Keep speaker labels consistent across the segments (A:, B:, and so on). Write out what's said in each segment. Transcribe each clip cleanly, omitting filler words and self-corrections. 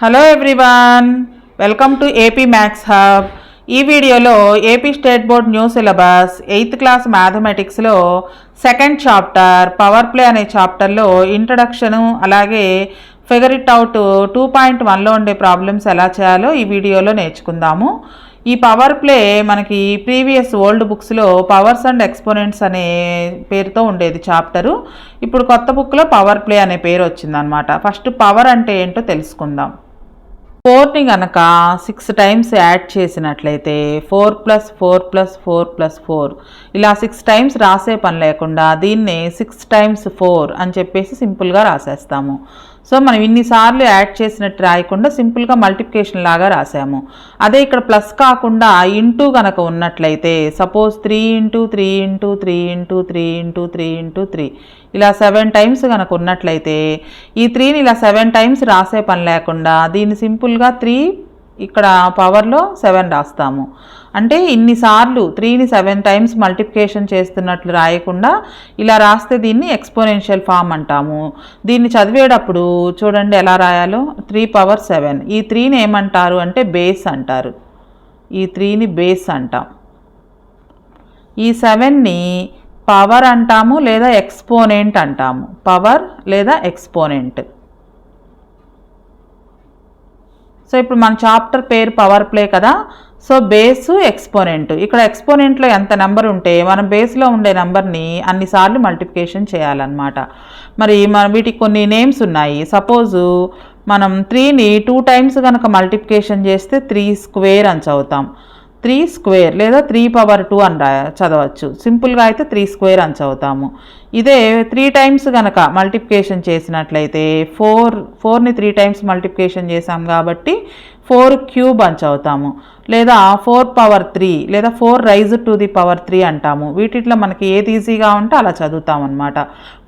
A: Hello everyone, welcome to AP maths hub. ఈ వీడియోలో AP state board new syllabus 8th class మ్యాథమెటిక్స్లో second chapter power play అనే చాప్టర్లో introduction అలాగే figure it out 2.1లో ఉండే problems ఎలా చేయాలో ఈ వీడియోలో నేర్చుకుందాము. ఈ పవర్ ప్లే మనకి ప్రీవియస్ ఓల్డ్ బుక్స్లో పవర్స్ అండ్ ఎక్స్పోనెంట్స్ అనే పేరుతో ఉండేది చాప్టరు. ఇప్పుడు కొత్త బుక్లో పవర్ ప్లే అనే పేరు వచ్చిందనమాట. ఫస్ట్ పవర్ అంటే ఏంటో తెలుసుకుందాం. 4ని కనుక 6 టైమ్స్ యాడ్ చేసినట్లయితే 4 + 4 + 4 + 4 ఇలా 6 టైమ్స్ రాసే పని లేకుండా దీన్నే 6 × 4 అని చెప్పేసి సింపుల్గా రాసేస్తాము. సో మనం ఇన్నిసార్లు యాడ్ చేసినట్టు రాయకుండా సింపుల్గా మల్టిప్లికేషన్ లాగా రాసాము. అదే ఇక్కడ ప్లస్ కాకుండా ఇంటూ కనుక ఉన్నట్లయితే సపోజ్ 3 × 3 × 3 × 3 × 3 × 3 ఇలా 7 టైమ్స్ కనుక ఉన్నట్లయితే ఈ 3ని ఇలా 7 టైమ్స్ రాసే పని లేకుండా దీన్ని సింపుల్గా 3 ఇక్కడ పవర్లో 7 రాస్తాము. అంటే ఇన్నిసార్లు 3ని 7 టైమ్స్ మల్టిప్లికేషన్ చేస్తున్నట్లు రాయకుండా ఇలా రాస్తే దీన్ని ఎక్స్పోనెన్షియల్ ఫామ్ అంటాము. దీన్ని చదివేటప్పుడు చూడండి ఎలా రాయాలో. 3⁻7 ఈ 3ని ఏమంటారు అంటే బేస్ అంటారు. ఈ 3ని బేస్ అంటాం. ఈ 7ని పవర్ అంటాము లేదా ఎక్స్పోనెంట్ అంటాము. పవర్ లేదా ఎక్స్పోనెంట్. సో ఇప్పుడు మన చాప్టర్ పేరు పవర్ ప్లే కదా. So base exponent. ఇక్కడ ఎక్స్పోనెంట్లో ఎంత నెంబర్ ఉంటే మనం బేస్లో ఉండే నెంబర్ని అన్నిసార్లు మల్టిప్లికేషన్ చేయాలన్నమాట. మరి వీటికి కొన్ని నేమ్స్ ఉన్నాయి. సపోజు మనం 3ని 2 టైమ్స్ కనుక మల్టిప్లికేషన్ చేస్తే 3² అని చదువుతాం. 3² లేదా 3⁻2 అని చదవచ్చు. సింపుల్గా అయితే 3² అని చదువుతాము. ఇదే 3 టైమ్స్ కనుక మల్టిప్లికేషన్ చేసినట్లయితే 4ని 3 టైమ్స్ మల్టిప్లికేషన్ చేసాం కాబట్టి 4³ అని చదువుతాము. లేదా 4⁻3 లేదా 4⁻³ అంటాము. వీటిలో మనకి ఏది ఈజీగా ఉంటే అలా చదువుతాం అనమాట.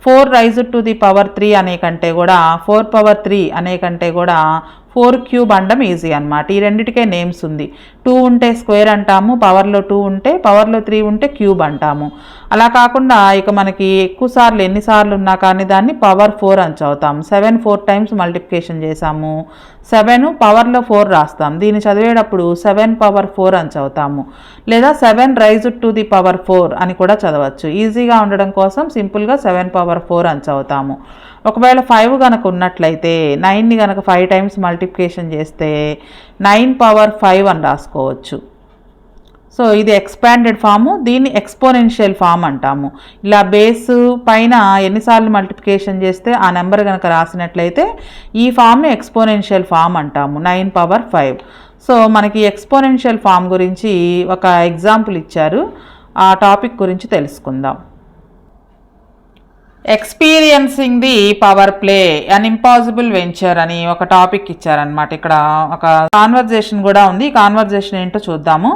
A: 4⁻³ అనే కంటే కూడా 4⁻3 అనే కంటే కూడా 4³ అనడం ఈజీ అనమాట. ఈ రెండిటికే నేమ్స్ ఉంది. 2 ఉంటే స్క్వేర్ అంటాము, పవర్లో 2 ఉంటే, పవర్లో 3 ఉంటే క్యూబ్ అంటాము. అలా కాకుండా ఇక మనకి ఎక్కువ సార్లు ఎన్నిసార్లు ఉన్నా కానీ దాన్ని పవర్ 4 అని చదువుతాము. 7 4 టైమ్స్ మల్టిప్లికేషన్ చేసాము. 7 పవర్లో 4 రాస్తాం. దీన్ని చదివేటప్పుడు 7⁻4 అని చదువుతాము. లేదా 7⁻⁴ అని కూడా చదవచ్చు. ఈజీగా ఉండడం కోసం సింపుల్గా 7⁻4 అని చదువుతాము. ఒకవేళ 5 కనుక ఉన్నట్లయితే 9ని కనుక 5 టైమ్స్ మల్టిప్లికేషన్ చేస్తే 9⁻5 అని రాసుకోవచ్చు. సో ఇది ఎక్స్పాండెడ్ ఫాము. దీన్ని ఎక్స్పోనెన్షియల్ ఫామ్ అంటాము. ఇలా బేస్ పైన ఎన్నిసార్లు మల్టిప్లికేషన్ చేస్తే ఆ నెంబర్ కనుక రాసినట్లయితే ఈ ఫామ్ని ఎక్స్పోనెన్షియల్ ఫామ్ అంటాము. 9⁻5. సో మనకి ఎక్స్పోనెన్షియల్ ఫామ్ గురించి ఒక ఎగ్జాంపుల్ ఇచ్చారు. ఆ టాపిక్ గురించి తెలుసుకుందాం. Experiencing the power play an impossible venture అని ఒక టాపిక్ ఇచ్చారనమాట. ఇక్కడ ఒక కాన్వర్జేషన్ కూడా ఉంది. కాన్వర్జేషన్ ఏంటో చూద్దాము.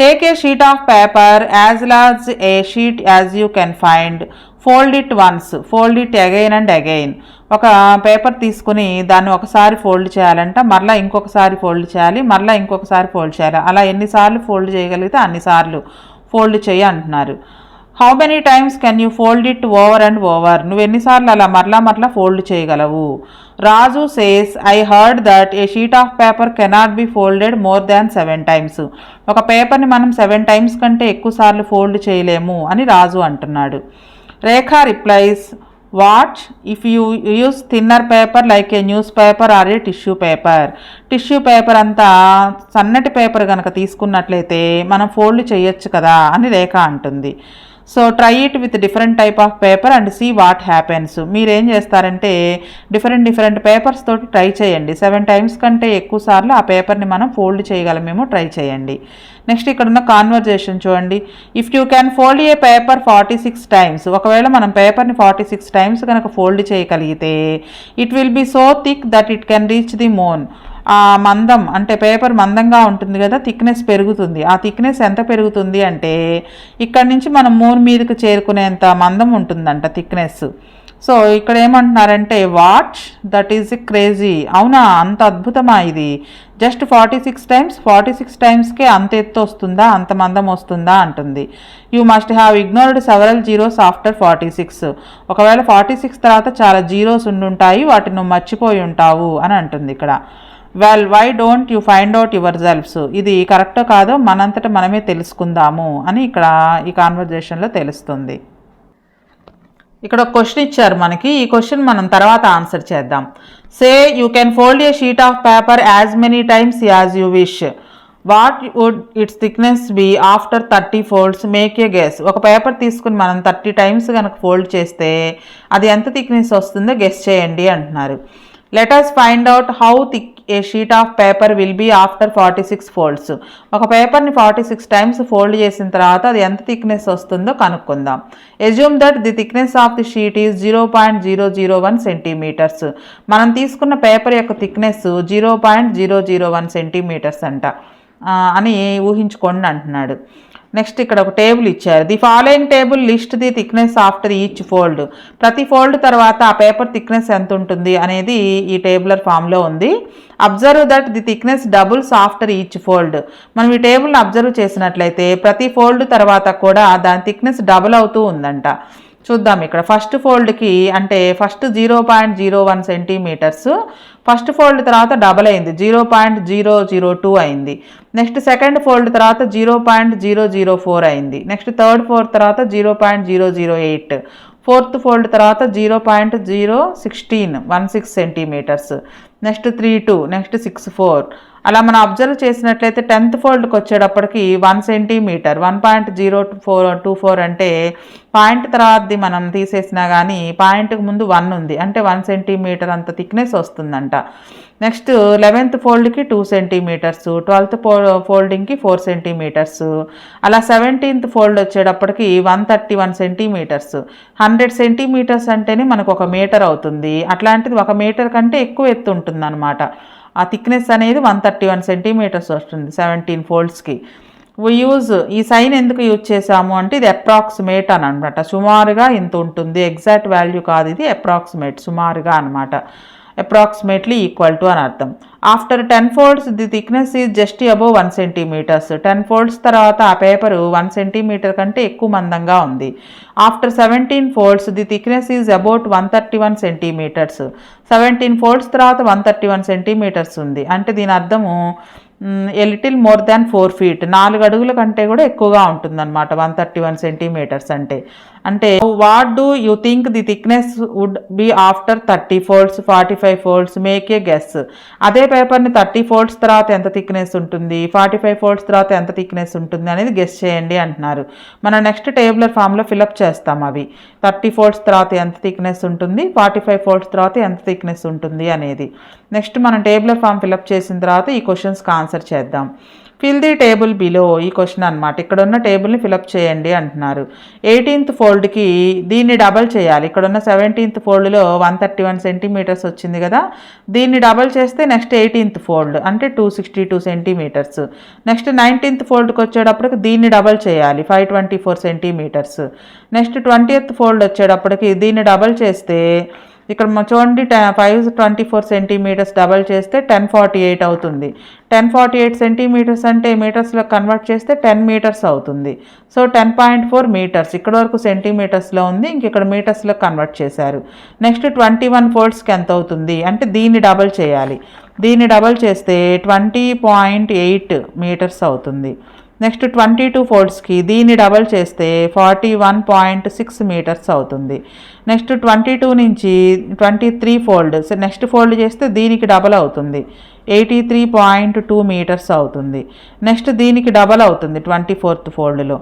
A: Take a sheet of paper as large A sheet as you can find, fold it once, fold it again and again. ఒక పేపర్ తీసుకుని దాన్ని ఒకసారి ఫోల్డ్ చేయాలంట, మరలా ఇంకొకసారి ఫోల్డ్ చేయాలి, మరలా ఇంకొకసారి ఫోల్డ్ చేయాలి. అలా ఎన్నిసార్లు ఫోల్డ్ చేయగలిగితే అన్నిసార్లు ఫోల్డ్ చేయి అంటున్నారు. How many times can you fold it over and over, నువ్వు ఎన్నిసార్లు అలా మరలా ఫోల్డ్ చేయగలవు. Raju says I heard that a sheet of paper cannot be folded more than 7 times. ఒక పేపర్ని మనం 7 టైమ్స్ కంటే ఎక్కువ సార్లు ఫోల్డ్ చేయలేము అని రాజు అంటున్నాడు. Rekha replies, what if you use thinner paper like a newspaper or a tissue paper. Tissue paper అంతా సన్నటి పేపర్ కనుక తీసుకున్నట్లయితే మనం ఫోల్డ్ చేయొచ్చు కదా అని రేఖ అంటుంది. So try it with different type of paper and see what happens. మీరేం చేస్తారంటే డిఫరెంట్ పేపర్స్ తోటి ట్రై చేయండి. 7 టైమ్స్ కంటే ఎక్కువ సార్లు ఆ పేపర్ని మనం ఫోల్డ్ చేయగలమేమో ట్రై చేయండి. నెక్స్ట్ ఇక్కడ ఉన్న కాన్వర్జేషన్ చూడండి. If you can fold A paper 46 times, ఒకవేళ మనం పేపర్ని 46 టైమ్స్ కనుక ఫోల్డ్ చేయగలిగితే it will be so thick that it can reach the moon. ఆ మందం అంటే పేపర్ మందంగా ఉంటుంది కదా, థిక్నెస్ పెరుగుతుంది. ఆ థిక్నెస్ ఎంత పెరుగుతుంది అంటే ఇక్కడ నుంచి మనం మూన్ మీదకి చేరుకునేంత మందం ఉంటుందంట థిక్నెస్. సో ఇక్కడ ఏమంటున్నారంటే వాట్, దట్ ఈజ్ క్రేజీ. అవునా, అంత అద్భుతమా ఇది? జస్ట్ 46 టైమ్స్కే అంత ఎత్తు వస్తుందా, అంత మందం వస్తుందా అంటుంది. You must have ignored several zeros after 46. ఒకవేళ 46 తర్వాత చాలా జీరోస్ ఉండుంటాయి, వాటిని నువ్వు మర్చిపోయి ఉంటావు అని అంటుంది ఇక్కడ. Well why don't you find out yourselves, ఇది కరెక్టో కాదో మనంతట మనమే తెలుసుకుందాము అని ఇక్కడ ఈ కాన్వర్జేషన్లో తెలుస్తుంది. ఇక్కడ ఒక క్వశ్చన్ ఇచ్చారు మనకి, ఈ క్వశ్చన్ మనం తర్వాత ఆన్సర్ చేద్దాం. Say you can fold a sheet of paper as many times as you wish, what would its thickness be after 30 folds, make a guess. ఒక పేపర్ తీసుకుని మనం 30 టైమ్స్ కనుక ఫోల్డ్ చేస్తే అది ఎంత థిక్నెస్ వస్తుందో గెస్ చేయండి అంటున్నారు. Let us find out how thick a sheet of paper will be after 46 folds. ఒక పేపర్ని 46 టైమ్స్ ఫోల్డ్ చేసిన తర్వాత అది ఎంత థిక్నెస్ వస్తుందో కనుక్కుందాం. Assume that the thickness of the sheet is 0.001 centimetres. మనం తీసుకున్న పేపర్ యొక్క థిక్నెస్ 0.001 సెంటీమీటర్స్ అంట అని ఊహించుకోండి అంటున్నాడు. నెక్స్ట్ ఇక్కడ ఒక టేబుల్ ఇచ్చారు. The following table list the thickness after each fold. ప్రతి ఫోల్డ్ తర్వాత ఆ పేపర్ థిక్నెస్ ఎంత ఉంటుంది అనేది ఈ టేబులర్ ఫామ్లో ఉంది. Observe that the thickness doubles after each fold. మనం ఈ టేబుల్ని అబ్జర్వ్ చేసినట్లయితే ప్రతి ఫోల్డ్ తర్వాత కూడా దాని థిక్నెస్ డబుల్ అవుతూ ఉందంట. చూద్దాం ఇక్కడ ఫస్ట్ ఫోల్డ్కి అంటే ఫస్ట్ 0.01 సెంటీమీటర్స్, ఫస్ట్ ఫోల్డ్ తర్వాత డబల్ అయింది 0.002 అయింది. నెక్స్ట్ సెకండ్ ఫోల్డ్ తర్వాత 0.004 అయింది. నెక్స్ట్ థర్డ్ ఫోల్డ్ తర్వాత 0.008, ఫోర్త్ ఫోల్డ్ తర్వాత 0.016 సెంటీమీటర్స్, నెక్స్ట్ 32, నెక్స్ట్ 64. అలా మనం అబ్జర్వ్ చేసినట్లయితే 10th ఫోల్డ్కి వచ్చేటప్పటికి 1 సెంటీమీటర్ 1.024 అంటే పాయింట్ తర్వాతది మనం తీసేసినా కానీ పాయింట్కి ముందు 1 ఉంది అంటే 1 సెంటీమీటర్ అంత థిక్నెస్ వస్తుందంట. నెక్స్ట్ 11th ఫోల్డ్కి 2 సెంటీమీటర్స్, 12th ఫోల్డింగ్కి 4 సెంటీమీటర్స్, అలా 17th ఫోల్డ్ వచ్చేటప్పటికి 131 సెంటీమీటర్స్. 100 సెంటీమీటర్స్ అంటేనే మనకు 1 మీటర్ అవుతుంది. అట్లాంటిది 1 మీటర్ కంటే ఎక్కువ ఎత్తు ఉంటుంది అనమాట. ఆ థిక్నెస్ అనేది 131 సెంటీమీటర్స్ వస్తుంది 17 ఫోల్డ్స్కి. ఈ సైన్ ఎందుకు యూజ్ చేసాము అంటే ఇది అప్రాక్సిమేట్ అని అనమాట. సుమారుగా ఇంత ఉంటుంది, ఎగ్జాక్ట్ వాల్యూ కాదు, ఇది అప్రాక్సిమేట్ సుమారుగా అనమాట. అప్రాక్సిమేట్లీ ఈక్వల్ టు అని అర్థం. After 10 folds the thickness is just above 1 centimetres. 10 folds తర్వాత ఆ పేపరు 1 సెంటీమీటర్ కంటే ఎక్కువ మందంగా ఉంది. After 17 folds the thickness is about 131 centimetres. 17 folds తర్వాత 131 సెంటీమీటర్స్ ఉంది అంటే దీని అర్థము a little more than 4 feet, 4 అడుగుల కంటే కూడా ఎక్కువగా ఉంటుందన్నమాట 131 సెంటీమీటర్స్ అంటే. What do you think the thickness would be after 30 folds 45 folds, make a guess. అదే పేపర్ని 30 ఫోల్డ్స్ తర్వాత ఎంత థిక్నెస్ ఉంటుంది, 45 ఫోల్డ్స్ తర్వాత ఎంత థిక్నెస్ ఉంటుంది అనేది గెస్ చేయండి అంటున్నారు. మనం నెక్స్ట్ టేబులర్ ఫామ్లో ఫిలప్ చేస్తాం అవి 30 ఫోల్డ్స్ తర్వాత ఎంత థిక్నెస్ ఉంటుంది, 45 ఫోల్డ్స్ తర్వాత ఎంత థిక్నెస్ ఉంటుంది అనేది. నెక్స్ట్ మనం టేబులర్ ఫామ్ ఫిలప్ చేసిన తర్వాత ఈ క్వశ్చన్స్కి ఆన్సర్ చేద్దాం. ఫిల్ ది టేబుల్ బిలో, ఈ క్వశ్చన్ అనమాట. ఇక్కడ ఉన్న టేబుల్ని ఫిలప్ చేయండి అంటున్నారు. 18th ఫోల్డ్కి దీన్ని డబల్ చేయాలి. ఇక్కడ ఉన్న 17th ఫోల్డ్లో 131 సెంటీమీటర్స్ వచ్చింది కదా, దీన్ని డబల్ చేస్తే నెక్స్ట్ 18th ఫోల్డ్ అంటే 262 సెంటీమీటర్స్. నెక్స్ట్ 19th ఫోల్డ్కి వచ్చేటప్పటికి దీన్ని డబల్ చేయాలి 524 సెంటీమీటర్స్. నెక్స్ట్ 20th ఫోల్డ్ వచ్చేటప్పటికి దీన్ని డబల్ చేస్తే ఇక్కడ చూడండి 524 సెంటీమీటర్స్ డబల్ చేస్తే 1048 అవుతుంది. 1048 సెంటీమీటర్స్ అంటే మీటర్స్లో కన్వర్ట్ చేస్తే 10 మీటర్స్ అవుతుంది. So 10.4 metres. ఇక్కడ వరకు సెంటీమీటర్స్లో ఉంది, ఇంక ఇక్కడ మీటర్స్లో కన్వర్ట్ చేశారు. నెక్స్ట్ 21 ఫోల్డ్స్కి ఎంత అవుతుంది అంటే దీన్ని డబల్ చేయాలి. దీన్ని డబల్ చేస్తే 20.8 మీటర్స్ అవుతుంది. నెక్స్ట్ 22 ఫోల్డ్స్కి దీన్ని డబల్ చేస్తే 41.6 మీటర్స్ అవుతుంది. నెక్స్ట్ 22 నుంచి 23 ఫోల్డ్ నెక్స్ట్ ఫోల్డ్ చేస్తే దీనికి డబల్ అవుతుంది 83.2 మీటర్స్ అవుతుంది. నెక్స్ట్ దీనికి డబల్ అవుతుంది 24th ఫోల్డ్లో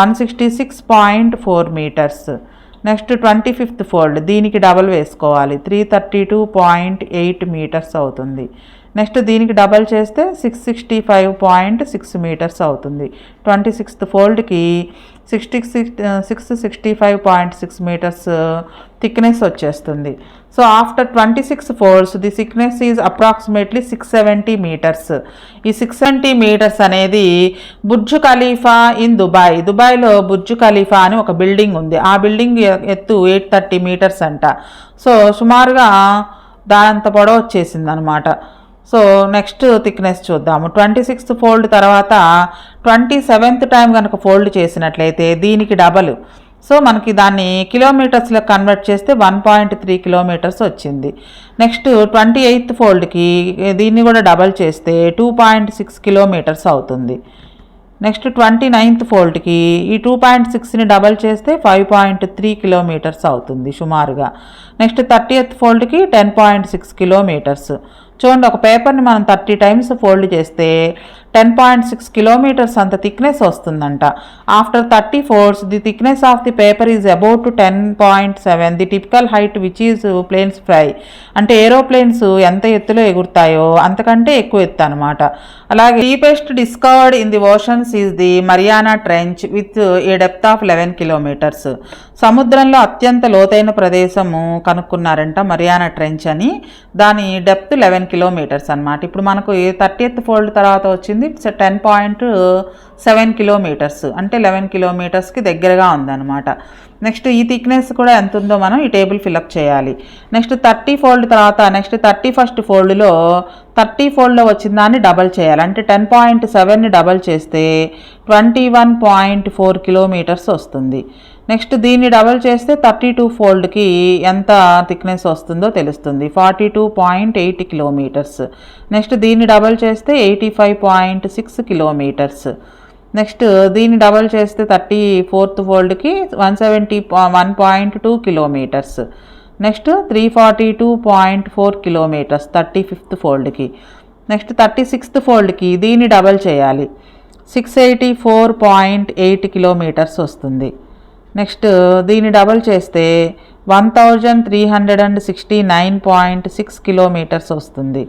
A: 166.4 మీటర్స్. నెక్స్ట్ 25th ఫోల్డ్ దీనికి డబల్ వేసుకోవాలి 332.8 మీటర్స్ అవుతుంది. నెక్స్ట్ దీనికి డబల్ చేస్తే 665.6 మీటర్స్ అవుతుంది. 26th ఫోల్డ్కి 665.6 మీటర్స్ థిక్నెస్ వచ్చేస్తుంది. So after 26 folds the thickness is approximately 670 metres. ఈ 670 మీటర్స్ అనేది బుర్జ్ ఖలీఫా ఇన్ దుబాయ్లో బుర్జ్ ఖలీఫా అని ఒక బిల్డింగ్ ఉంది. ఆ బిల్డింగ్ ఎత్తు 830 మీటర్స్ అంట. సో సుమారుగా దానంత పొడవు వచ్చేసింది అనమాట. సో నెక్స్ట్ థిక్నెస్ చూద్దాము. 26th ఫోల్డ్ తర్వాత 27th టైం కనుక ఫోల్డ్ చేసినట్లయితే దీనికి డబల్ సో మనకి దాన్ని కిలోమీటర్స్లో కన్వర్ట్ చేస్తే 1.3 కిలోమీటర్స్ వచ్చింది. నెక్స్ట్ 28th ఫోల్డ్కి దీన్ని కూడా డబల్ చేస్తే 2.6 కిలోమీటర్స్ అవుతుంది. నెక్స్ట్ 29th ఫోల్డ్కి ఈ 2.6ని డబల్ చేస్తే 5.3 కిలోమీటర్స్ అవుతుంది సుమారుగా. Next 30th ఫోల్డ్కి 10.6 kilometres. చూడండి, ఒక పేపర్ని మనం 30 టైమ్స్ ఫోల్డ్ చేస్తే 10.6 కిలోమీటర్స్ అంత థిక్నెస్ వస్తుందంట. After 30 folds the thickness of the paper is about 10.7 the typical height which is planes fly. అంటే ఏరోప్లేన్స్ ఎంత ఎత్తులో ఎగురుతాయో అంతకంటే ఎక్కువ ఎత్తు అనమాట. అలాగే deepest discovered in the oceans is the Mariana Trench with a depth of 11 kilometres. సముద్రంలో అత్యంత లోతైన ప్రదేశము కనుక్కున్నారంట మరియానా ట్రెంచ్ అని. దాని డెప్త్ 11 కిలోమీటర్స్ అనమాట. ఇప్పుడు మనకు 30th ఫోల్డ్ తర్వాత వచ్చింది 10.7 కిలోమీటర్స్, అంటే 11 కిలోమీటర్స్కి దగ్గరగా ఉందన్నమాట. నెక్స్ట్ ఈ థిక్నెస్ కూడా ఎంత ఉందో మనం ఈ టేబుల్ ఫిలప్ చేయాలి. నెక్స్ట్ 30 ఫోల్డ్ తర్వాత నెక్స్ట్ 31st ఫోల్డ్లో 30 ఫోల్డ్లో వచ్చిన దాన్ని డబల్ చేయాలి. అంటే 10.7ని డబల్ చేస్తే 21.4 కిలోమీటర్స్ వస్తుంది. నెక్స్ట్ దీన్ని డబల్ చేస్తే 32 ఫోల్డ్కి ఎంత థిక్నెస్ వస్తుందో తెలుస్తుంది, 42.8 కిలోమీటర్స్. నెక్స్ట్ దీన్ని డబల్ చేస్తే 85.6 కిలోమీటర్స్. నెక్స్ట్ దీన్ని డబల్ చేస్తే 34th ఫోల్డ్కి 171.2 కిలోమీటర్స్. నెక్స్ట్ 342.4 కిలోమీటర్స్ 35th ఫోల్డ్కి. నెక్స్ట్ 36th ఫోల్డ్కి దీన్ని డబల్ చేయాలి, 684.8 కిలోమీటర్స్ వస్తుంది. నెక్స్ట్ దీన్ని డబల్ చేస్తే 1369.6 కిలోమీటర్స్ వస్తుంది.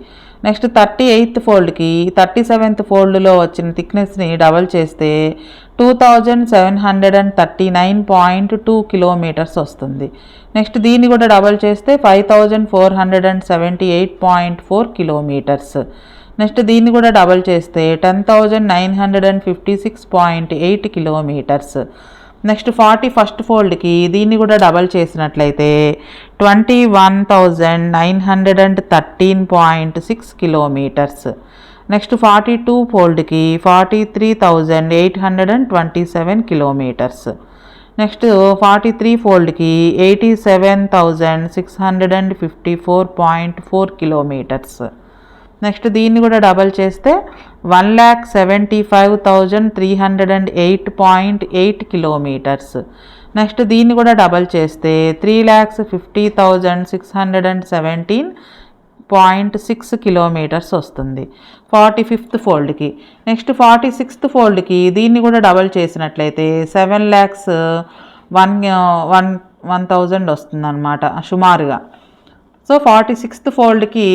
A: నెక్స్ట్ 38th ఫోల్డ్కి 37th ఫోల్డ్లో వచ్చిన థిక్నెస్ని డబల్ చేస్తే 2739.2 కిలోమీటర్స్ వస్తుంది. నెక్స్ట్ దీన్ని కూడా డబల్ చేస్తే 5478.4 కిలోమీటర్స్. నెక్స్ట్ దీన్ని కూడా డబల్ చేస్తే 10,956.8 కిలోమీటర్స్. నెక్స్ట్ 41st ఫోల్డ్కి దీన్ని కూడా డబల్ చేసినట్లయితే 21,913.6 kilometres. Next 42 ఫోల్డ్కి 43,827 kilometres. Next 43 ఫోల్డ్కి 87,654.4 kilometres. Next దీన్ని కూడా డబల్ చేస్తే 1,75,308.8 కిలోమీటర్స్. నెక్స్ట్ దీన్ని కూడా డబల్ చేస్తే 3,50,617.6 కిలోమీటర్స్ వస్తుంది 45th ఫోల్డ్కి. నెక్స్ట్ 46th ఫోల్డ్కి దీన్ని కూడా డబల్ చేసినట్లయితే 7,01,000 వస్తుంది అనమాట సుమారుగా. సో 46th ఫోల్డ్కి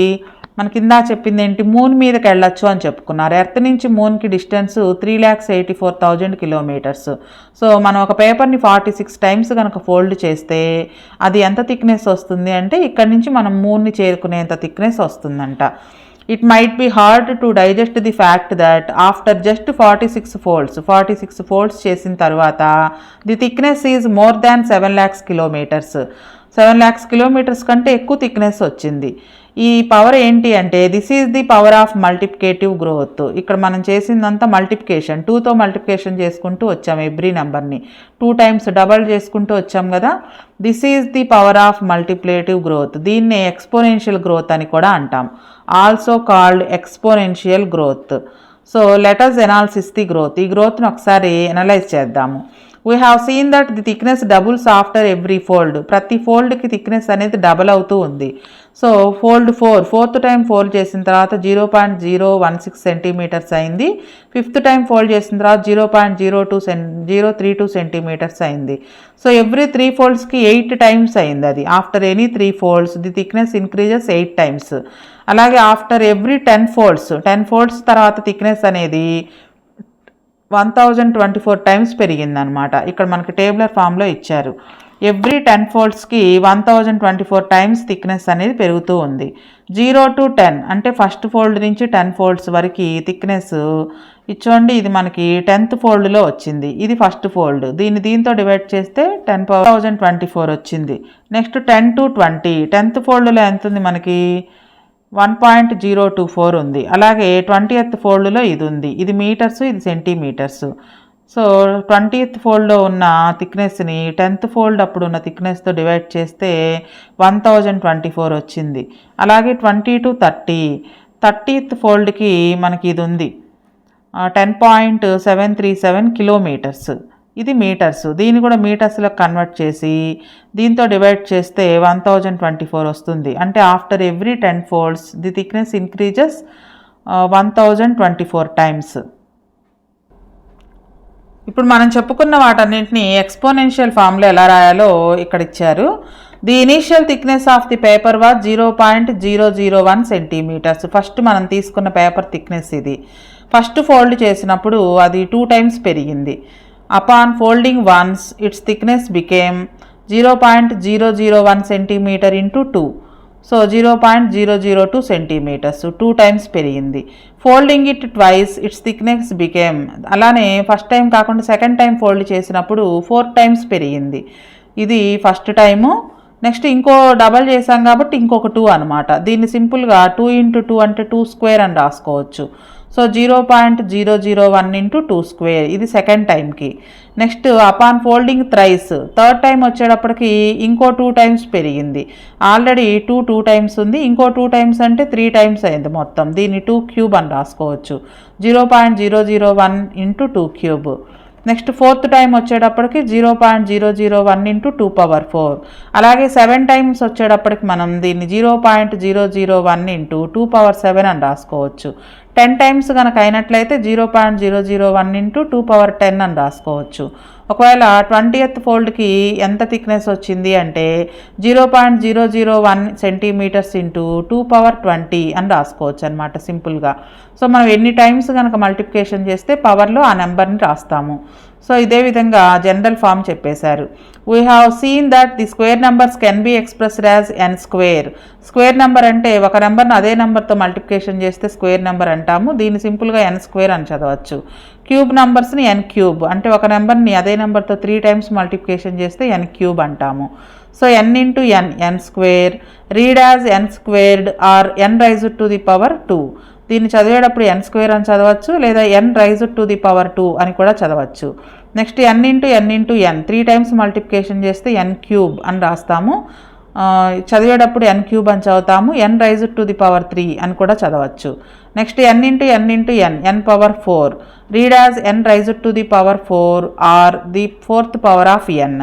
A: మన కింద చెప్పింది ఏంటి, మూన్ మీదకి వెళ్ళొచ్చు అని చెప్పుకున్నారు. ఎర్త్ నుంచి మూన్కి డిస్టెన్స్ 3,84,000 కిలోమీటర్స్. సో మనం ఒక పేపర్ని 46 టైమ్స్ కనుక ఫోల్డ్ చేస్తే అది ఎంత థిక్నెస్ వస్తుంది అంటే ఇక్కడ నుంచి మనం మూన్ని చేరుకునేంత థిక్నెస్ వస్తుందంట. It might be hard to digest the fact that after just 46 folds చేసిన తర్వాత the thickness is more than 7 lakhs kilometres. 7 lakhs kilometres కంటే ఎక్కువ థిక్నెస్ వచ్చింది. ఈ పవర్ ఏంటి అంటే this is the power of multiplicative growth. ఇక్కడ మనం చేసిందంతా మల్టిప్లికేషన్, 2తో మల్టిప్లికేషన్ చేసుకుంటూ వచ్చాం ఎవ్రీ నెంబర్ని, 2 times డబల్ చేసుకుంటూ వచ్చాం కదా. This is the power of multiplicative growth. దీన్ని ఎక్స్పోనెన్షియల్ గ్రోత్ అని కూడా అంటాం, also called exponential growth. So let us analysis the growth. ఈ గ్రోత్ని ఒకసారి ఎనలైజ్ చేద్దాము. We have seen that the thickness doubles after every fold. ప్రతి ఫోల్డ్కి థిక్నెస్ అనేది double అవుతూ ఉంది. So fold 4th time fold చేసిన తర్వాత 0.016 సెంటీమీటర్స్ అయింది. 5th టైం ఫోల్డ్ చేసిన తర్వాత 0.032 సెంటీమీటర్స్ అయింది. సో ఎవ్రీ 3 foldsకి 8 times అయింది అది. After any 3 folds the thickness increases 8 times. అలాగే ఆఫ్టర్ ఎవ్రీ 10 folds తర్వాత థిక్నెస్ అనేది 1024 times పెరిగిందనమాట. ఇక్కడ మనకి టేబులర్ ఫామ్లో ఇచ్చారు. ఎవ్రీ 10 foldsకి 1024 times థిక్నెస్ అనేది పెరుగుతూ ఉంది. 0 to 10 అంటే ఫస్ట్ ఫోల్డ్ నుంచి 10 folds వరకు థిక్నెస్ ఇచ్చోండి. ఇది మనకి 10th ఫోల్డ్లో వచ్చింది. ఇది ఫస్ట్ ఫోల్డ్. దీంతో డివైడ్ చేస్తే 10,024 వచ్చింది. నెక్స్ట్ 10 to 20 10th ఫోల్డ్లో ఎంత ఉంది మనకి 1.024 ఉంది. అలాగే 20th ఫోల్డ్లో ఇది ఉంది. ఇది మీటర్స్, ఇది సెంటీమీటర్స్. సో 20th ఫోల్డ్లో ఉన్న థిక్నెస్ని 10th ఫోల్డ్ అప్పుడు ఉన్న థిక్నెస్తో డివైడ్ చేస్తే 1024 వచ్చింది. అలాగే 20 to 30th ఫోల్డ్కి మనకి ఇది ఉంది 10.737 కిలోమీటర్స్. ఇది మీటర్స్. దీన్ని కూడా మీటర్స్లో కన్వర్ట్ చేసి దీంతో డివైడ్ చేస్తే 1024 వస్తుంది. అంటే after every 10 folds the thickness increases 1024 times. ఇప్పుడు మనం చెప్పుకున్న వాటన్నింటినీ ఎక్స్పోనెన్షియల్ ఫామ్లో ఎలా రాయాలో ఇక్కడ ఇచ్చారు. The initial thickness of the paper was 0.001 centimetres. First మనం తీసుకున్న పేపర్ థిక్నెస్ ఇది. ఫస్ట్ ఫోల్డ్ చేసినప్పుడు అది 2 టైమ్స్ పెరిగింది. Upon folding once its thickness became 0.001 centimetre into 2. So 0.002 centimetres, 2 times పెరిగింది. Folding it twice its thickness became, అలానే first time కాకుండా second time fold చేసినప్పుడు 4 టైమ్స్ పెరిగింది. ఇది ఫస్ట్ టైము. నెక్స్ట్ ఇంకో డబల్ చేసాం కాబట్టి ఇంకొక 2 అనమాట. దీన్ని సింపుల్గా 2 into 2 అంటే 2 స్క్వేర్ అని రాసుకోవచ్చు. సో 0.001 into 2 స్క్వేర్, ఇది సెకండ్ టైంకి. Next upon folding thrice, third time వచ్చేటప్పటికి ఇంకో 2 టైమ్స్ పెరిగింది. ఆల్రెడీ 2 టైమ్స్ ఉంది, ఇంకో 2 టైమ్స్ అంటే 3 టైమ్స్ అయింది మొత్తం. దీన్ని 2 క్యూబ్ అని రాసుకోవచ్చు. 0.001 into 2 cube. Next fourth time వచ్చేటప్పటికి 0.001 into 2 power 4. అలాగే 7 టైమ్స్ వచ్చేటప్పటికి మనం దీన్ని 0.001 into 2 power 7 అని రాసుకోవచ్చు. 10 టైమ్స్ కనుక అయినట్లయితే 0.001 into 2 power 10 అని రాసుకోవచ్చు. ఒకవేళ 20th ఫోల్డ్కి ఎంత థిక్నెస్ వచ్చింది అంటే 0.001 సెంటీమీటర్స్ ఇంటూ 2 power 20 అని రాసుకోవచ్చు అనమాట సింపుల్గా. సో మనం ఎన్ని టైమ్స్ కనుక మల్టిప్లికేషన్ చేస్తే పవర్లో ఆ నెంబర్ని రాస్తాము. సో ఇదే విధంగా జనరల్ ఫామ్ చెప్పేశారు. We have seen that the square numbers can be expressed as n square. Square number అంటే ఒక నెంబర్ని అదే నెంబర్తో మల్టిప్లికేషన్ చేస్తే స్క్వేర్ నెంబర్ అంటాము. దీన్ని సింపుల్గా n స్క్వేర్ అని చదవచ్చు. క్యూబ్ నెంబర్స్ని n క్యూబ్, అంటే ఒక నెంబర్ని అదే నెంబర్తో 3 టైమ్స్ మల్టిప్లికేషన్ చేస్తే n క్యూబ్ అంటాము. So n into n square, read as n squared or n raised to the power 2. దీన్ని చదివేటప్పుడు n స్క్వేర్ అని చదవచ్చు, లేదా n raised to the power 2 అని కూడా చదవచ్చు. Next n into n 3 times multiplication చేస్తే n క్యూబ్ అని రాస్తాము. చదివేటప్పుడు n క్యూబ్ అని చదువుతాము. n raised to the power 3 అని కూడా చదవచ్చు. Next n into n power 4, read as n raised to the power 4 or the 4th power of n.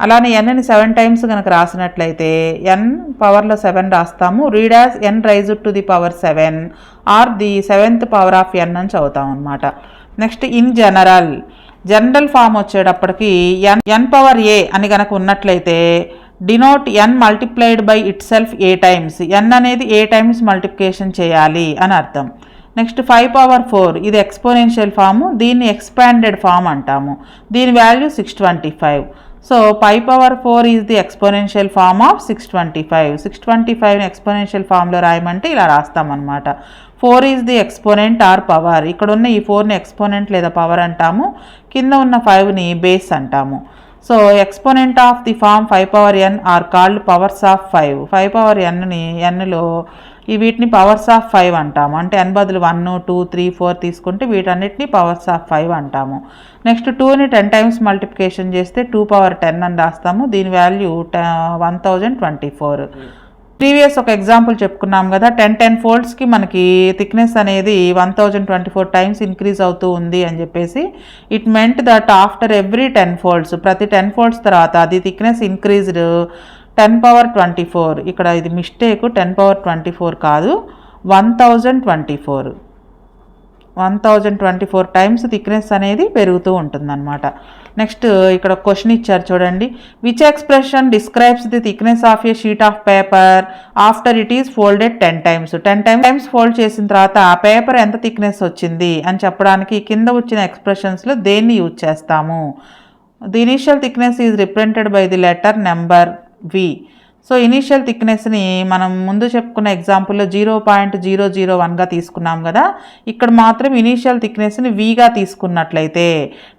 A: అలానే nని 7 టైమ్స్ కనుక రాసినట్లయితే n పవర్లో 7 రాస్తాము. Read as n raised to the power 7 or the 7th power of n అని చదువుతాం అనమాట. Next in general form వచ్చేటప్పటికి n power a అని కనుక ఉన్నట్లయితే denote n multiplied by itself a times. n అనేది ఏ టైమ్స్ మల్టిప్లికేషన్ చేయాలి అని అర్థం. నెక్స్ట్ 5 power 4, ఇది ఎక్స్పోనెన్షియల్ ఫాము. దీన్ని ఎక్స్పాండెడ్ ఫామ్ అంటాము. దీని value 625. So 5 power 4 is the exponential form of 625. 625ని ఎక్స్పోనెన్షియల్ ఫామ్లో రాయమంటే ఇలా రాస్తామన్నమాట. 4 is the exponent or power. ఇక్కడ ఉన్న ఈ 4ని ఎక్స్పోనెంట్ లేదా పవర్ అంటాము. కింద ఉన్న 5ని బేస్ అంటాము. So exponent of the form 5 power n are called powers of 5. 5 power nని nలో వీటిని పవర్స్ ఆఫ్ 5 అంటాము. అంటే n బదులు 1 2 3 4 తీసుకుంటే వీటన్నిటిని పవర్స్ ఆఫ్ 5 అంటాము. నెక్స్ట్ 2ని 10 టైమ్స్ మల్టిప్లికేషన్ చేస్తే 2 power 10 అని రాస్తాము. దీని వాల్యూ 1024. ప్రీవియస్ ఒక ఎగ్జాంపుల్ చెప్పుకున్నాం కదా, 10 ఫోల్డ్స్కి మనకి థిక్నెస్ అనేది 1024 టైమ్స్ ఇంక్రీజ్ అవుతూ ఉంది అని చెప్పేసి. It meant that after every 10 folds, ప్రతి 10 ఫోల్డ్స్ తర్వాత అది థిక్నెస్ ఇంక్రీజ్డ్ 10 power 24. ఇక్కడ ఇది మిస్టేక్, 10 power 24 కాదు, 1024 టైమ్స్ థిక్నెస్ అనేది పెరుగుతూ ఉంటుందన్నమాట. నెక్స్ట్ ఇక్కడ క్వశ్చన్ ఇచ్చారు చూడండి. Which expression describes the thickness of A sheet of paper after it is folded 10 times. 10 times fold చేసిన తర్వాత ఆ పేపర్ ఎంత థిక్నెస్ వచ్చింది అని చెప్పడానికి కింద వచ్చిన ఎక్స్ప్రెషన్స్లో దేన్ని యూజ్ చేస్తాము? The initial thickness is represented by the letter number v. So initial థిక్నెస్ని మనం ముందు చెప్పుకున్న ఎగ్జాంపుల్లో 0.001గా తీసుకున్నాం కదా, ఇక్కడ మాత్రం ఇనీషియల్ థిక్నెస్ని vగా తీసుకున్నట్లయితే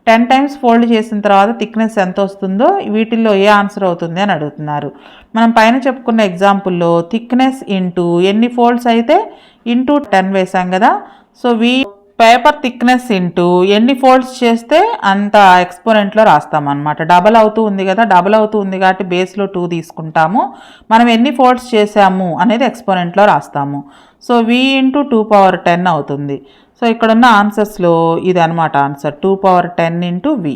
A: 10 టైమ్స్ ఫోల్డ్ చేసిన తర్వాత థిక్నెస్ ఎంత వస్తుందో వీటిల్లో ఏ ఆన్సర్ అవుతుంది అని అడుగుతున్నారు. మనం పైన చెప్పుకున్న ఎగ్జాంపుల్లో థిక్నెస్ ఇంటూ ఎన్ని ఫోల్డ్స్ అయితే ఇంటూ 10 వేసాం కదా. So v paper thickness into ఎన్ని ఫోల్డ్స్ చేస్తే అంత ఎక్స్పోనెంట్లో రాస్తాం అనమాట. డబల్ అవుతూ ఉంది కదా, డబల్ అవుతూ ఉంది కాబట్టి బేస్లో 2 తీసుకుంటాము. మనం ఎన్ని ఫోల్డ్స్ చేసాము అనేది ఎక్స్పోనెంట్లో రాస్తాము. సో v ఇంటూ 2^10 అవుతుంది. సో ఇక్కడున్న ఆన్సర్స్లో ఇది అనమాట answer, 2^10 into v.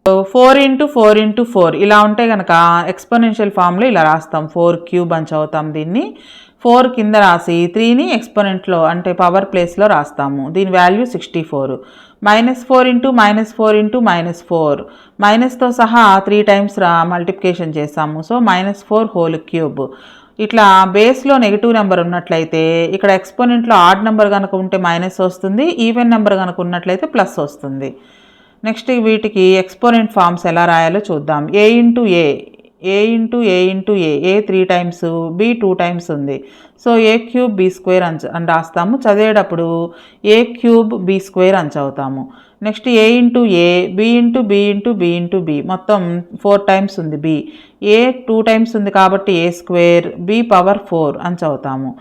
A: 4 into 4 into 4 ఇలా ఉంటే కనుక ఎక్స్పోనెన్షియల్ ఫామ్లో ఇలా రాస్తాం, 4³ అని చదువుతాం. దీన్ని 4 కింద రాసి 3ని ఎక్స్పోనెంట్లో అంటే పవర్ ప్లేస్లో రాస్తాము. దీని వాల్యూ 64. -4 ఇంటూ -4 ఇంటూ -4 మైనస్తో సహా 3 టైమ్స్ మల్టిప్లికేషన్ చేస్తాము. సో -4^3. ఇట్లా బేస్లో నెగిటివ్ నెంబర్ ఉన్నట్లయితే ఇక్కడ ఎక్స్పోనెంట్లో ఆడ్ నెంబర్ కనుక ఉంటే మైనస్ వస్తుంది, ఈవెన్ నెంబర్ కనుక ఉన్నట్లయితే ప్లస్ వస్తుంది. నెక్స్ట్ వీటికి ఎక్స్పోనెంట్ ఫామ్స్ ఎలా రాయాలో చూద్దాం. a into a, a into a into a, a 3 times, b 2 times ఉంది. సో a³ b² అని రాస్తాము. చదివేటప్పుడు a³ b² అని చదువుతాము. Next a into a, b into b into b into b మొత్తం 4 టైమ్స్ ఉంది b, a 2 టైమ్స్ ఉంది కాబట్టి a², b⁴ అని చదువుతాము.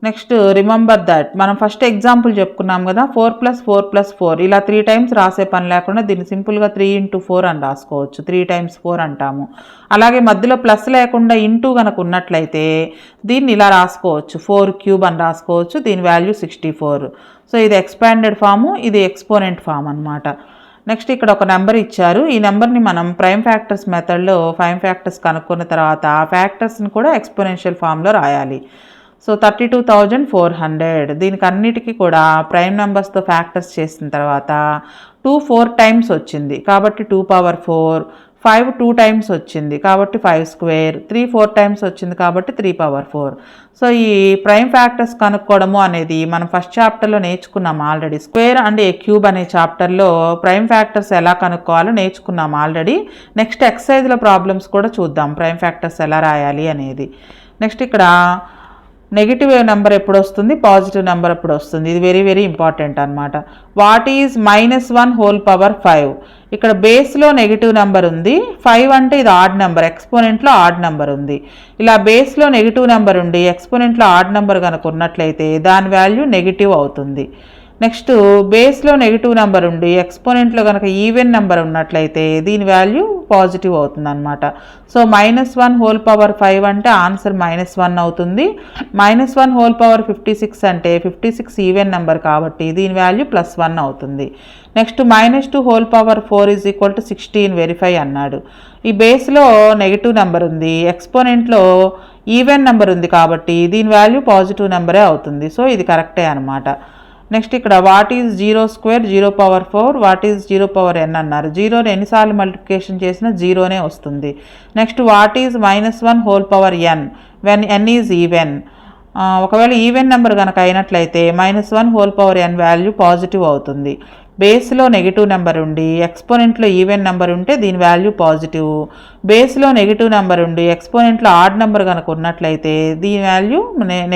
A: నెక్స్ట్ రిమెంబర్ దట్ మనం ఫస్ట్ ఎగ్జాంపుల్ చెప్పుకున్నాం కదా, 4+4+4 ఇలా 3 టైమ్స్ రాసే పని లేకుండా దీన్ని సింపుల్గా 3 ఇంటూ 4 అని రాసుకోవచ్చు. 3 టైమ్స్ 4 అంటాము. అలాగే మధ్యలో ప్లస్ లేకుండా ఇంటూ కనుక ఉన్నట్లయితే దీన్ని ఇలా రాసుకోవచ్చు, 4³ అని రాసుకోవచ్చు. దీని వాల్యూ 64. సో ఇది ఎక్స్పాండెడ్ ఫాము, ఇది ఎక్స్పోనెంట్ ఫామ్ అనమాట. నెక్స్ట్ ఇక్కడ ఒక నెంబర్ ఇచ్చారు. ఈ నెంబర్ని మనం ప్రైమ్ ఫ్యాక్టర్స్ మెథడ్లో 5 ఫ్యాక్టర్స్ కనుక్కున్న తర్వాత ఆ ఫ్యాక్టర్స్ని కూడా ఎక్స్పోనెన్షియల్ ఫామ్లో రాయాలి. సో 32,400. దీనికి అన్నిటికీ కూడా ప్రైమ్ నెంబర్స్తో ఫ్యాక్టర్స్ చేసిన తర్వాత 2 4 టైమ్స్ వచ్చింది కాబట్టి 2^4, 5 2 టైమ్స్ వచ్చింది కాబట్టి 5², 3 4 టైమ్స్ వచ్చింది కాబట్టి 3^4. సో ఈ ప్రైమ్ ఫ్యాక్టర్స్ కనుక్కోవడము అనేది మనం ఫస్ట్ చాప్టర్లో నేర్చుకున్నాం ఆల్రెడీ. స్క్వేర్ అండ్ a³ అనే చాప్టర్లో ప్రైమ్ ఫ్యాక్టర్స్ ఎలా కనుక్కోవాలో నేర్చుకున్నాం ఆల్రెడీ. నెక్స్ట్ ఎక్సర్సైజ్లో ప్రాబ్లమ్స్ కూడా చూద్దాం ప్రైమ్ ఫ్యాక్టర్స్ ఎలా రాయాలి అనేది. నెక్స్ట్ ఇక్కడ నెగిటివ్ నెంబర్ ఎప్పుడు వస్తుంది, పాజిటివ్ నెంబర్ ఎప్పుడు వస్తుంది, ఇది వెరీ వెరీ ఇంపార్టెంట్ అనమాట. What is -1^5? ఇక్కడ బేస్లో నెగిటివ్ నెంబర్ ఉంది, 5 అంటే ఇది ఆడ్ నెంబర్, ఎక్స్పోనెంట్లో ఆడ్ నెంబర్ ఉంది. ఇలా బేస్లో నెగిటివ్ నెంబర్ ఉండి ఎక్స్పోనెంట్లో ఆడ్ నెంబర్ కనుక ఉన్నట్లయితే దాని వాల్యూ నెగిటివ్ అవుతుంది. నెక్స్ట్ బేస్లో నెగిటివ్ నెంబర్ ఉండి ఎక్స్పోనెంట్లో కనుక ఈవెన్ నెంబర్ ఉన్నట్లయితే దీని వాల్యూ పాజిటివ్ అవుతుంది అనమాట. సో -1^5 అంటే ఆన్సర్ -1 అవుతుంది. -1^56 అంటే 56 ఈవెన్ నెంబర్ కాబట్టి దీని వాల్యూ +1 అవుతుంది. నెక్స్ట్ -2^4 = 16 వెరిఫై అన్నాడు. ఈ బేస్లో నెగిటివ్ నెంబర్ ఉంది, ఎక్స్పోనెంట్లో ఈవెన్ నెంబర్ ఉంది కాబట్టి దీని వాల్యూ పాజిటివ్ నెంబరే అవుతుంది. సో ఇది కరెక్టే అనమాట. నెక్స్ట్ ఇక్కడ what is 0² 0^4, what is 0^n అన్నారు. 0ని ఎన్నిసార్లు మల్టిప్లికేషన్ చేసినా 0నే వస్తుంది. Next what is -1^n when n is even. ఒకవేళ ఈవెన్ నెంబర్ కనుక అయినట్లయితే -1^n వాల్యూ పాజిటివ్ అవుతుంది. బేస్లో నెగిటివ్ నెంబర్ ఉండి ఎక్స్పోనెంట్లో ఈవెన్ నెంబర్ ఉంటే దీని వాల్యూ పాజిటివ్. బేస్లో నెగిటివ్ నెంబర్ ఉండి ఎక్స్పోనెంట్లో ఆడ్ నెంబర్ కనుక ఉన్నట్లయితే దీని వాల్యూ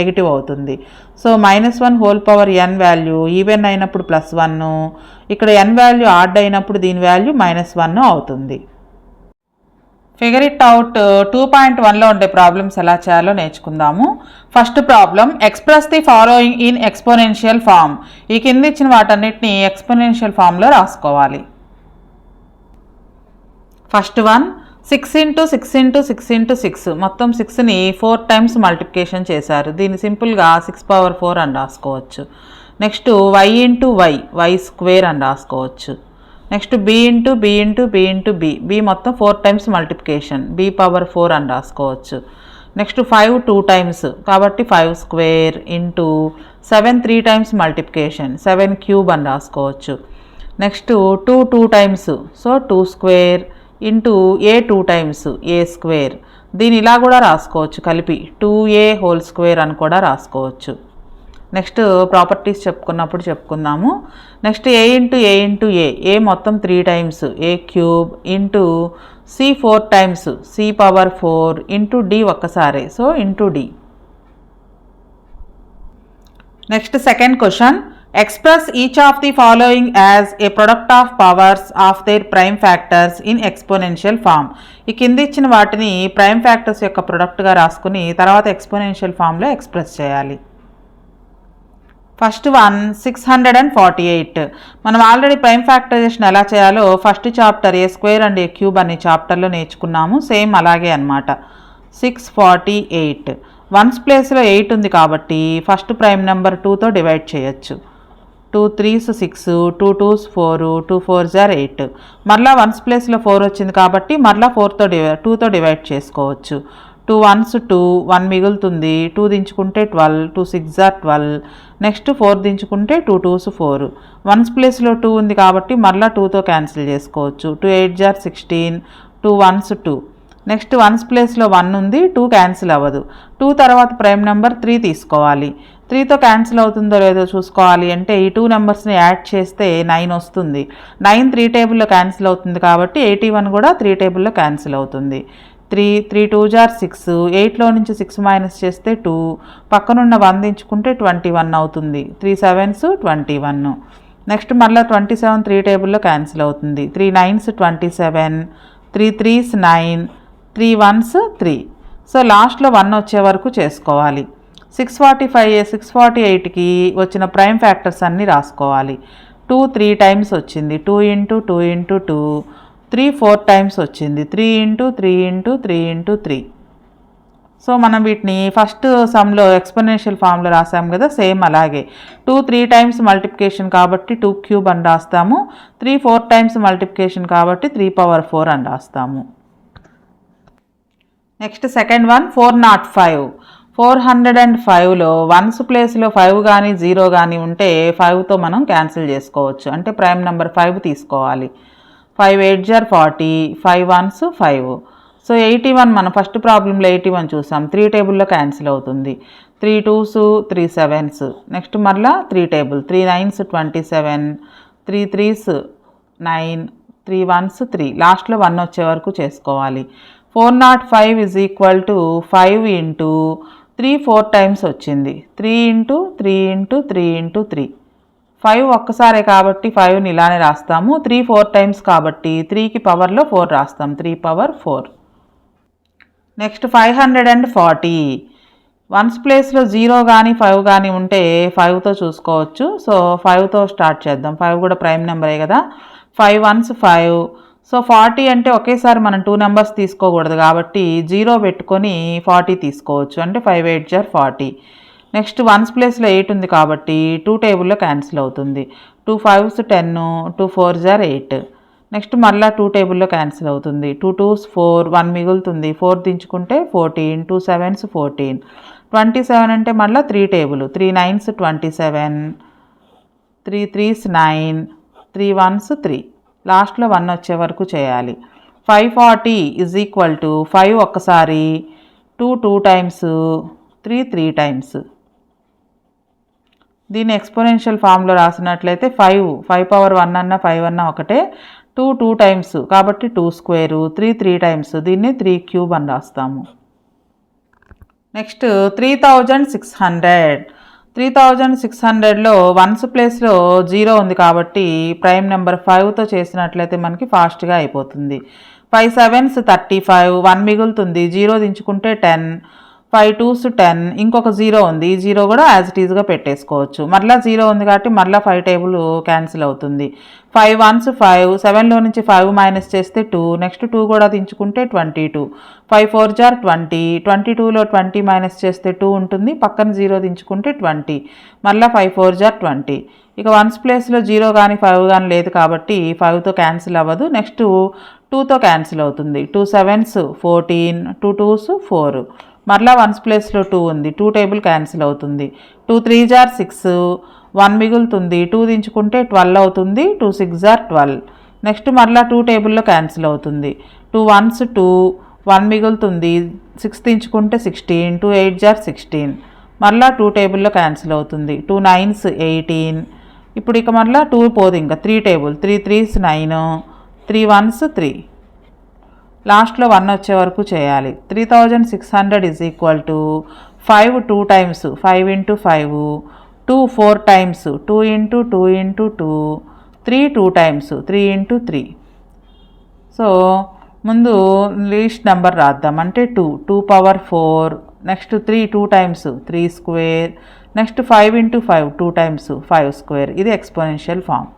A: నెగిటివ్ అవుతుంది. సో -1^n వాల్యూ ఈవెన్ అయినప్పుడు +1, ఇక్కడ n వాల్యూ ఆడ్ అయినప్పుడు దీని వాల్యూ -1 అవుతుంది. ఫిగర్ ఇట్ అవుట్ 2.1లో ఉండే ప్రాబ్లమ్స్ ఎలా చేయాలో నేర్చుకుందాము. First problem, express the following in exponential form. ఈ కింద ఇచ్చిన వాటన్నిటిని ఎక్స్పోనెన్షియల్ ఫామ్లో రాసుకోవాలి. ఫస్ట్ వన్, 6 × 6 × 6 × 6 మొత్తం 6ని 4 టైమ్స్ మల్టిప్లికేషన్ చేశారు. దీన్ని సింపుల్గా 6^4 అని రాసుకోవచ్చు. నెక్స్ట్ y ఇంటూ y² అని రాసుకోవచ్చు. Next b into b into b into b మొత్తం 4 టైమ్స్ మల్టిప్లికేషన్, b⁴ అని రాసుకోవచ్చు. నెక్స్ట్ 5 2 టైమ్స్ కాబట్టి 5² ఇంటూ 7 3 టైమ్స్ మల్టిప్లికేషన్, 7³ అని రాసుకోవచ్చు. Next 2 2 times, so 2² into a 2 times, a². దీని ఇలా కూడా రాసుకోవచ్చు కలిపి, 2a² అని కూడా రాసుకోవచ్చు. నెక్స్ట్ ప్రాపర్టీస్ చెప్పుకుందాము. Next a into a into a మొత్తం 3 times, a³ into c 4 times, c⁴ into d ఒక్కసారి, so into d. Next second question, express each of the following as a product of powers of their prime factors in exponential form. ఈ కింద ఇచ్చిన వాటిని prime factors యొక్క ప్రొడక్ట్గా రాసుకుని తర్వాత exponential ఫామ్లో express చేయాలి. First one 648. మనం ఆల్రెడీ ప్రైమ్ ఫ్యాక్టరైజేషన్ ఎలా చేయాలో first chapter A square and A cube అనే చాప్టర్లో నేర్చుకున్నాము. సేమ్ అలాగే అనమాట. 648 వన్స్ ప్లేస్లో 8 ఉంది కాబట్టి ఫస్ట్ ప్రైమ్ నెంబర్ 2తో డివైడ్ చేయొచ్చు. 2 3s 6, 2 2s 4, 2 4s 8. మరలా వన్స్ ప్లేస్లో 4 వచ్చింది కాబట్టి మరలా 2తో డివైడ్ చేసుకోవచ్చు. 2 1s 2, 1 మిగులుతుంది. 2 దించుకుంటే 12, 2 6s 12. Next 4 దించుకుంటే 2 2s 4. వన్స్ ప్లేస్లో 2 ఉంది కాబట్టి మరలా 2తో క్యాన్సిల్ చేసుకోవచ్చు. 2 8s 16, 2 1s 2. నెక్స్ట్ వన్స్ ప్లేస్లో 1 ఉంది, 2 క్యాన్సిల్ అవ్వదు. 2 తర్వాత ప్రైమ్ నెంబర్ 3 తీసుకోవాలి. 3తో క్యాన్సిల్ అవుతుందో లేదో చూసుకోవాలి అంటే ఈ 2 నెంబర్స్ని యాడ్ చేస్తే 9 వస్తుంది. 9 3 టేబుల్లో క్యాన్సిల్ అవుతుంది కాబట్టి 81 కూడా 3 టేబుల్లో క్యాన్సిల్ అవుతుంది. 3 3 2s 6, 8లో నుంచి 6 మైనస్ చేస్తే 2, పక్కనున్న 1 దించుకుంటే 21 అవుతుంది. 3 7s 21. నెక్స్ట్ మళ్ళీ 27 3 టేబుల్లో క్యాన్సిల్ అవుతుంది. 3 9s 27, 3 3s 9, 3 1s 3. సో లాస్ట్లో 1 వచ్చే వరకు చేసుకోవాలి. 648కి వచ్చిన ప్రైమ్ ఫ్యాక్టర్స్ అన్నీ రాసుకోవాలి. 2 3 టైమ్స్ వచ్చింది. 2 × 2 × 2. 3 4 టైమ్స్ వచ్చింది. 3 × 3 × 3 × 3. సో మనం వీటిని ఫస్ట్ సమ్లో ఎక్స్పోనెన్షియల్ ఫామ్లో రాసాము కదా, సేమ్ అలాగే 2 3 టైమ్స్ మల్టిప్లికేషన్ కాబట్టి 2 క్యూబ్ అని రాస్తాము. 3 4 టైమ్స్ మల్టిప్లికేషన్ కాబట్టి 3 పవర్ 4 అని రాస్తాము. Next second one 405. 405లో వన్స్ ప్లేస్లో 5 కానీ 0 కానీ ఉంటే 5తో మనం క్యాన్సిల్ చేసుకోవచ్చు. అంటే ప్రైమ్ నెంబర్ 5 తీసుకోవాలి. 5 8s 40, 5 1s 5. సో 81 మనం ఫస్ట్ ప్రాబ్లంలో 81 చూసాం. 3 టేబుల్లో క్యాన్సిల్ అవుతుంది. 3 2s 3 7s. నెక్స్ట్ మరలా 3 టేబుల్. 3 9s 27, 3 3s 9, 3 1s 3. లాస్ట్లో 1 వచ్చే వరకు చేసుకోవాలి. 405 = 5 × 3 4 టైమ్స్ వచ్చింది. 3 × 3 × 3 × 3. 5 ఒక్కసారే కాబట్టి 5ని ఇలానే రాస్తాము. 3 4 టైమ్స్ కాబట్టి 3కి పవర్లో 4 రాస్తాం. 3 పవర్ 4. నెక్స్ట్ 540. వన్స్ ప్లేస్లో 0 కానీ 5 కానీ ఉంటే 5తో చూసుకోవచ్చు. సో 5తో స్టార్ట్ చేద్దాం. 5 కూడా ప్రైమ్ నెంబరే కదా. 5 1s 5. సో 40 అంటే ఒకేసారి మనం 2 నెంబర్స్ తీసుకోకూడదు కాబట్టి 0 పెట్టుకొని 40 తీసుకోవచ్చు. అంటే 5 8s 40. నెక్స్ట్ వన్స్ ప్లేస్లో 8 ఉంది కాబట్టి 2 టేబుల్లో క్యాన్సిల్ అవుతుంది. 2 5s 10, 2 4s 8. నెక్స్ట్ మళ్ళీ 2 టేబుల్లో క్యాన్సిల్ అవుతుంది. 2 2s 4, 1 మిగులుతుంది. 4 దించుకుంటే 14, 2 7s 14. 27 అంటే మళ్ళీ 3 టేబుల్. 3 9s 27, 3 3s 9, 3 1s 3. లాస్ట్లో 1 వచ్చే వరకు చేయాలి. 540 = 5 ఒక్కసారి, 2 2 టైమ్స్, 3 3 టైమ్స్. దీన్ని ఎక్స్పోనెన్షియల్ ఫామ్లో రాసినట్లయితే 5 పవర్ 1 అన్న 5 అన్న ఒకటే. 2 2 టైమ్స్ కాబట్టి 2 స్క్వేర్, 3 3 టైమ్స్ దీన్ని 3 క్యూబ్ అని రాస్తాము. నెక్స్ట్ 3600. 3600లో వన్స్ ప్లేస్లో 0 ఉంది కాబట్టి ప్రైమ్ నెంబర్ 5తో చేసినట్లయితే మనకి ఫాస్ట్గా అయిపోతుంది. 5 7s 35, 1 మిగులుతుంది. 0 దించుకుంటే 10, 5 2s 10. ఇంకొక 0 ఉంది. ఈ 0 కూడా యాజ్ ఇట్ ఈజ్గా పెట్టేసుకోవచ్చు. మరలా 0 ఉంది కాబట్టి మరలా 5 టేబుల్ క్యాన్సిల్ అవుతుంది. 5 1s 5, 7లో నుంచి 5 మైనస్ చేస్తే 2. నెక్స్ట్ 2 కూడా దించుకుంటే 22. 5 4s 20, 22లో 20 మైనస్ చేస్తే 2 ఉంటుంది. పక్కన 0 దించుకుంటే 20. మరలా 5 4s 20. ఇక వన్స్ ప్లేస్లో 0 కానీ 5 కానీ లేదు కాబట్టి 5తో క్యాన్సిల్ అవ్వదు. నెక్స్ట్ 2తో క్యాన్సిల్ అవుతుంది. 2 7s 14, 2 2s 4. మరలా వన్స్ ప్లేస్లో 2 ఉంది. 2 టేబుల్ క్యాన్సిల్ అవుతుంది. 2 3s 6, 1 మిగులుతుంది. 2 దించుకుంటే 12 అవుతుంది. 2 6s 12. నెక్స్ట్ మరలా 2 టేబుల్లో క్యాన్సిల్ అవుతుంది. 2 1s 2, 1 మిగులుతుంది. 6 దించుకుంటే 16, 2 8s 16. మరలా 2 టేబుల్లో క్యాన్సిల్ అవుతుంది. 2 9s 18. ఇప్పుడు ఇక మరలా 2 పోదు, ఇంకా 3 టేబుల్. 3 3s 9, 3 1s 3. లాస్ట్లో 1 వచ్చే వరకు చేయాలి. 3600 = 5 2 టైమ్స్, 5 × 5. 2 4 టైమ్స్, 2 × 2 × 2. 3 2 టైమ్స్, 3 × 3. సో ముందు లీస్ట్ నెంబర్ రాద్దాం. అంటే 2 power 4. Next 3 2 times, 3 square. Next 5 into 5 2 times 5 square, ఇది exponential form.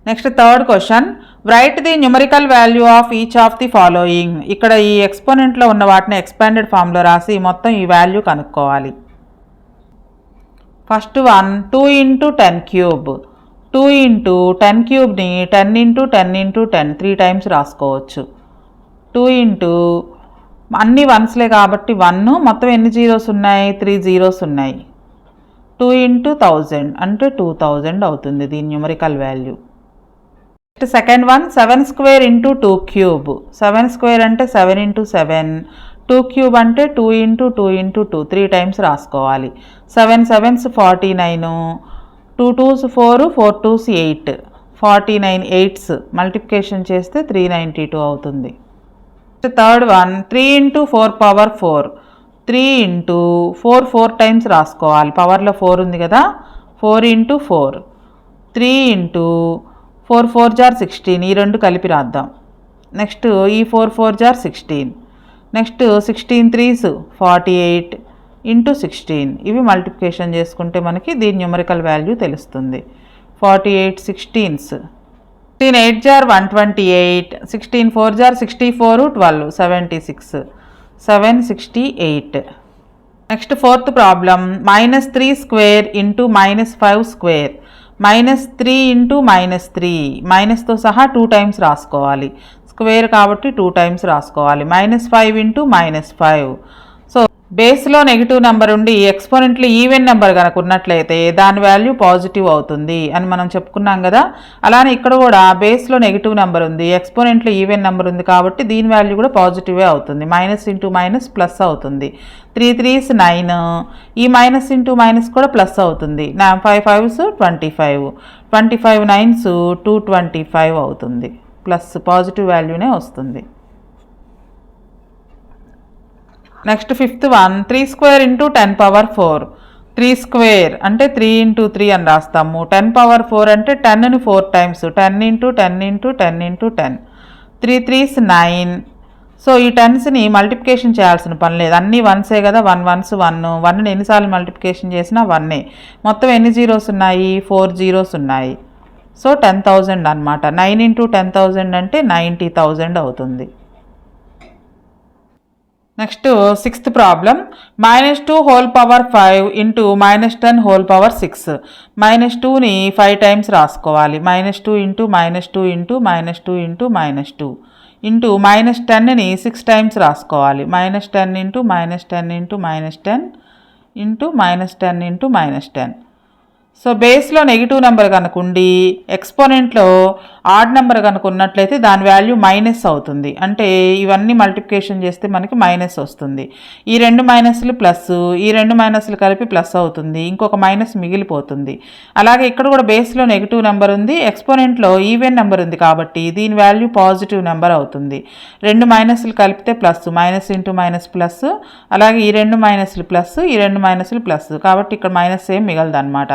A: Next third question, write the numerical value of each of the following. ఇక్కడ ఈ ఎక్స్పోనెంట్లో ఉన్న వాటిని ఎక్స్పాండెడ్ ఫామ్లో రాసి మొత్తం ఈ వాల్యూ కనుక్కోవాలి. First one 2 into 10 cube. 2 into 10 క్యూబ్ని 10 into 10 into 10 3 times రాసుకోవచ్చు. 2 into అన్ని వన్స్లే కాబట్టి 1, మొత్తం ఎన్ని జీరోస్ ఉన్నాయి, 3 జీరోస్ ఉన్నాయి. 2 into 1000 అంటే 2000 అవుతుంది దీని numerical value. Next second one 7 square into 2 cube. 7 square అంటే 7 into 7, 2 cube అంటే 2 into 2 into 2 3 times రాసుకోవాలి. 7 sevens 49, 2 twos 4, 4 twos 8, 49 8s multiplication చేస్తే 392 అవుతుంది. Third one 3 into 4 power 4. 3 into 4 4 times రాసుకోవాలి, పవర్లో 4 ఉంది కదా, 4 into 4. 3 into 4 4 jar 16, ఈ రెండు కలిపి రాద్దాం. నెక్స్ట్ ఈ 4 4 jar 16. నెక్స్ట్ 16 3s 48 into 16, ఇవి మల్టిప్లికేషన్ చేసుకుంటే మనకి దీని న్యూమరికల్ వాల్యూ తెలుస్తుంది. 48 16s. 16 8 jar 128, 16 4 jar 64, 12 76, 768. Next fourth problem -3 square into -5 square. -3 into -3, మైనస్తో సహా 2 times రాసుకోవాలి, స్క్వేర్ కాబట్టి 2 times రాసుకోవాలి. -5 into -5. సో బేస్లో నెగిటివ్ నెంబర్ ఉండి ఎక్స్పోనెంట్లు ఈవెన్ నెంబర్ కనుక ఉన్నట్లయితే దాని వాల్యూ పాజిటివ్ అవుతుంది అని మనం చెప్పుకున్నాం కదా. అలానే ఇక్కడ కూడా బేస్లో నెగిటివ్ నెంబర్ ఉంది, ఎక్స్పోనెంట్లో ఈవెన్ నెంబర్ ఉంది కాబట్టి దీని వాల్యూ కూడా పాజిటివే అవుతుంది. మైనస్ ఇంటూ మైనస్ ప్లస్ అవుతుంది. 3 3s 9, ఈ మైనస్ ఇంటూ మైనస్ కూడా ప్లస్ అవుతుంది. 5 5s 25, 25 9s 225 అవుతుంది. ప్లస్ పాజిటివ్ వాల్యూనే వస్తుంది. Next fifth one 3 square into 10 power 4. 3 square అంటే 3 into 3 అని రాస్తాము. 10 power 4 అంటే 10ని 4 times, 10 into 10 into 10 into 10. 3 3s 9. So ఈ 10స్ని మల్టిప్లికేషన్ చేయాల్సిన పని లేదు, అన్నీ వన్సే కదా, 1 1s 1, 1ని ఎన్నిసార్లు మల్టిప్లికేషన్ చేసినా 1ఏ. మొత్తం ఎన్ని జీరోస్ ఉన్నాయి, 4 జీరోస్ ఉన్నాయి. సో 10,000 అనమాట. 9 into 10,000 అంటే 90,000 అవుతుంది. Next sixth problem -2 whole power 5 into -10 whole power 6. -2ని 5 times రాసుకోవాలి. -2 into -2 into -2 into -2 ఇంటూ -10ని 6 times రాసుకోవాలి. -10 into -10 into -10 ఇంటూ -10 into -10. సో బేస్లో నెగిటివ్ నెంబర్ కనుక ఉండి ఎక్స్పోనెంట్లో ఆడ్ నెంబర్ కనుక ఉన్నట్లయితే దాని వాల్యూ మైనస్ అవుతుంది. అంటే ఇవన్నీ మల్టిప్లికేషన్ చేస్తే మనకి మైనస్ వస్తుంది. ఈ 2 మైనస్లు ప్లస్, ఈ 2 మైనస్లు కలిపి ప్లస్ అవుతుంది, ఇంకొక మైనస్ మిగిలిపోతుంది. అలాగే ఇక్కడ కూడా బేస్లో నెగిటివ్ నెంబర్ ఉంది, ఎక్స్పోనెంట్లో ఈవెన్ నెంబర్ ఉంది కాబట్టి దీని వాల్యూ పాజిటివ్ నెంబర్ అవుతుంది. 2 మైనస్లు కలిపితే plus, minus into minus plus, అలాగే ఈ 2 మైనస్లు ప్లస్, ఈ 2 మైనస్లు ప్లస్, కాబట్టి ఇక్కడ మైనస్ ఏం మిగలదు అనమాట.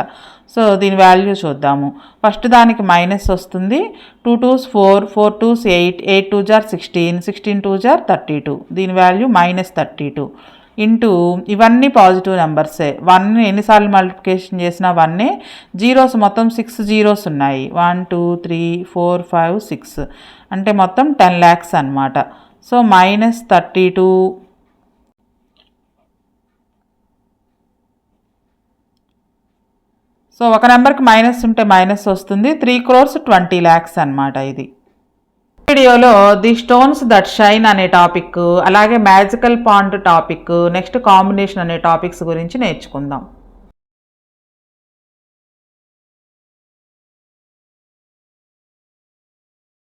A: సో దీని వాల్యూ చూద్దాము. ఫస్ట్ దానికి మైనస్ వస్తుంది. 2 2s 4, 4 2s 8, 8 2 jar 16, 16 2 jar 32, దీని వాల్యూ -32 ఇంటూ ఇవన్నీ పాజిటివ్ నెంబర్సే. 1 ఎన్నిసార్లు మల్టిప్లికేషన్ చేసినా 1ఏ. జీరోస్ మొత్తం 6 జీరోస్ ఉన్నాయి. 1 2 3 4 5 6 అంటే మొత్తం 10 lakhs అనమాట. సో -32. సో ఒక నెంబర్కి మైనస్ ఉంటే మైనస్ వస్తుంది. 3 crores 20 lakhs అనమాట ఇది. వీడియోలో ది స్టోన్స్ దట్ షైన్ అనే టాపిక్, అలాగే magical pond topic, next combination అనే టాపిక్స్ గురించి నేర్చుకుందాం.